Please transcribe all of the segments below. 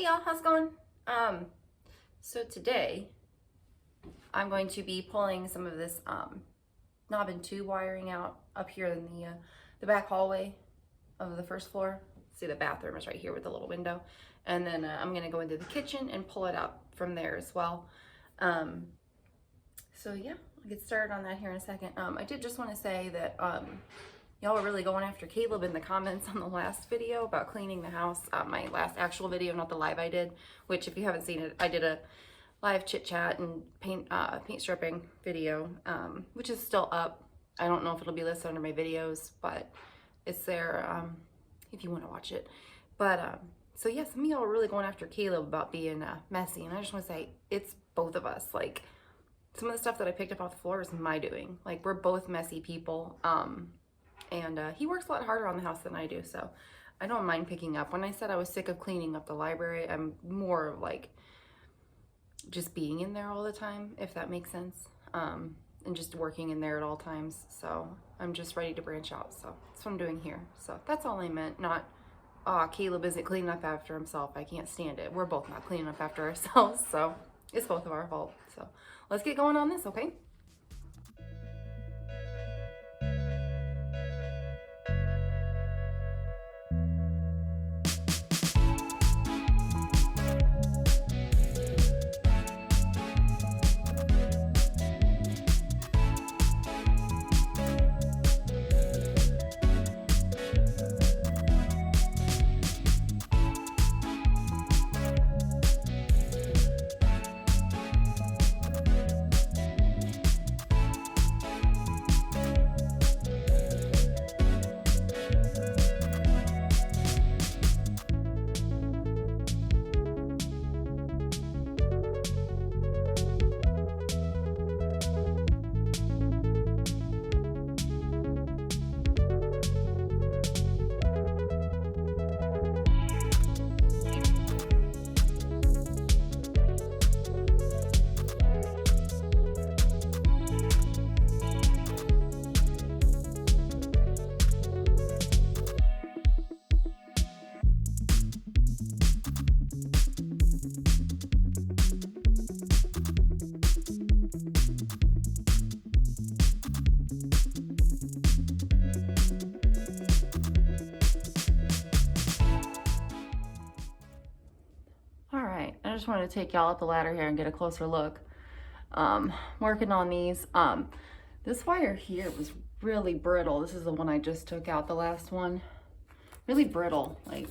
Hey y'all, how's it going? So today I'm going to be pulling some of this knob and tube wiring out up here in the back hallway of the first floor. See, the bathroom is right here with the little window, and then I'm going to go into the kitchen and pull it out from there as well. So yeah, I'll get started on that here in a second. I did just want to say that y'all were really going after Caleb in the comments on the last video about cleaning the house. My last actual video, not the live I did, which if you haven't seen it, I did a live chit chat and paint stripping video, which is still up. I don't know if it'll be listed under my videos, but it's there if you want to watch it. But so yeah, some of y'all are really going after Caleb about being messy, and I just want to say it's both of us. Like, some of the stuff that I picked up off the floor is my doing. Like, we're both messy people. And he works a lot harder on the house than I do, so I don't mind picking up. When I said I was sick of cleaning up the library, I'm more of like just being in there all the time, if that makes sense, and just working in there at all times. So I'm just ready to branch out, so that's what I'm doing here. So that's all I meant, not, Caleb isn't cleaning up after himself. I can't stand it. We're both not cleaning up after ourselves, so it's both of our fault. So let's get going on this, okay? I just wanted to take y'all up the ladder here and get a closer look. Working on these. This wire here was really brittle. This is the one I just took out, the last one. Really brittle, like,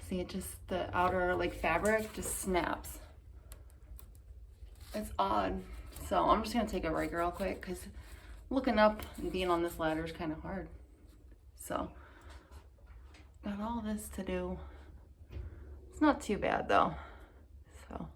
see, it just, the outer like fabric just snaps. It's odd. So I'm just gonna take a break real quick because looking up and being on this ladder is kind of hard. So got all this to do. It's not too bad though, so.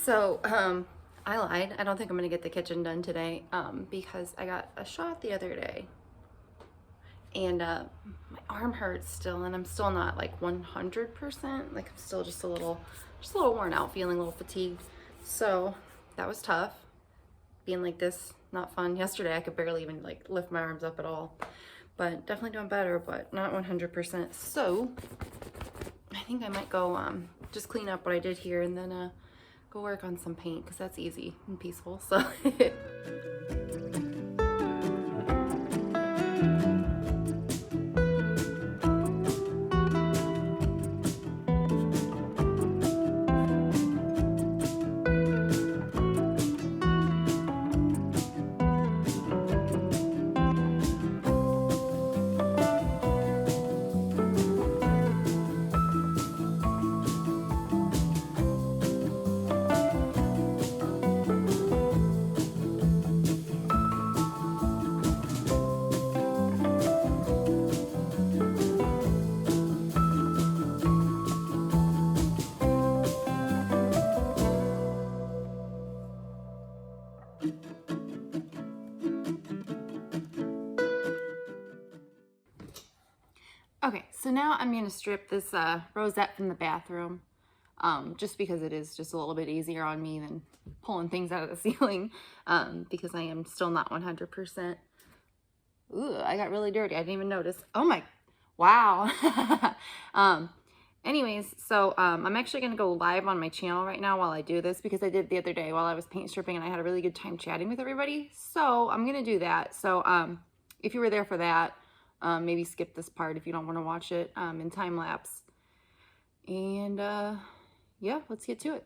So, I lied. I don't think I'm gonna get the kitchen done today, because I got a shot the other day, and my arm hurts still, and I'm still not like 100%. Like I'm still just a little worn out, feeling a little fatigued. So that was tough. Being like this, not fun. Yesterday I could barely even like lift my arms up at all, but definitely doing better, but not 100%. So I think I might go just clean up what I did here and then go work on some paint, because that's easy and peaceful. So okay, so now I'm going to strip this rosette from the bathroom, just because it is just a little bit easier on me than pulling things out of the ceiling, because I am still not 100%. Ooh, I got really dirty. I didn't even notice. Oh my, wow. Anyways, so I'm actually going to go live on my channel right now while I do this, because I did the other day while I was paint stripping and I had a really good time chatting with everybody. So I'm going to do that. So if you were there for that, maybe skip this part if you don't want to watch it in time lapse. And yeah, let's get to it.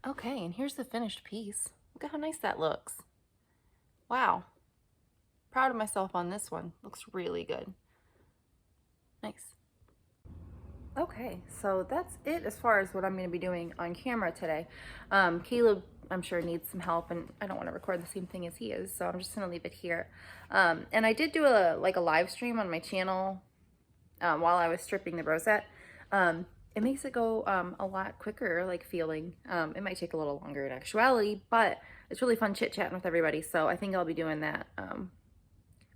Okay, and here's the finished piece. Look at how nice that looks. Wow. Proud of myself on this one. Looks really good. Nice. Okay, so that's it as far as what I'm going to be doing on camera today. Caleb, I'm sure, needs some help, and I don't want to record the same thing as he is, so I'm just going to leave it here. And I did do a live stream on my channel while I was stripping the rosette. It makes it go a lot quicker, like feeling. It might take a little longer in actuality, but it's really fun chit-chatting with everybody, so I think I'll be doing that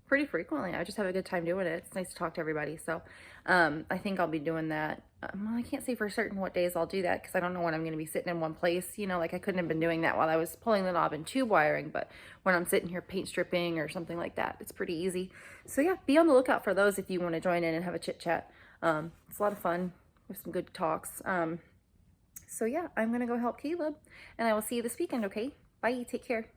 pretty frequently. I just have a good time doing it. It's nice to talk to everybody. So I think I'll be doing that. Well, I can't say for certain what days I'll do that because I don't know when I'm going to be sitting in one place. You know, like I couldn't have been doing that while I was pulling the knob and tube wiring, but when I'm sitting here paint stripping or something like that, it's pretty easy. So yeah, be on the lookout for those if you want to join in and have a chit chat. It's a lot of fun with some good talks. So yeah, I'm going to go help Caleb and I will see you this weekend, okay? Bye, take care.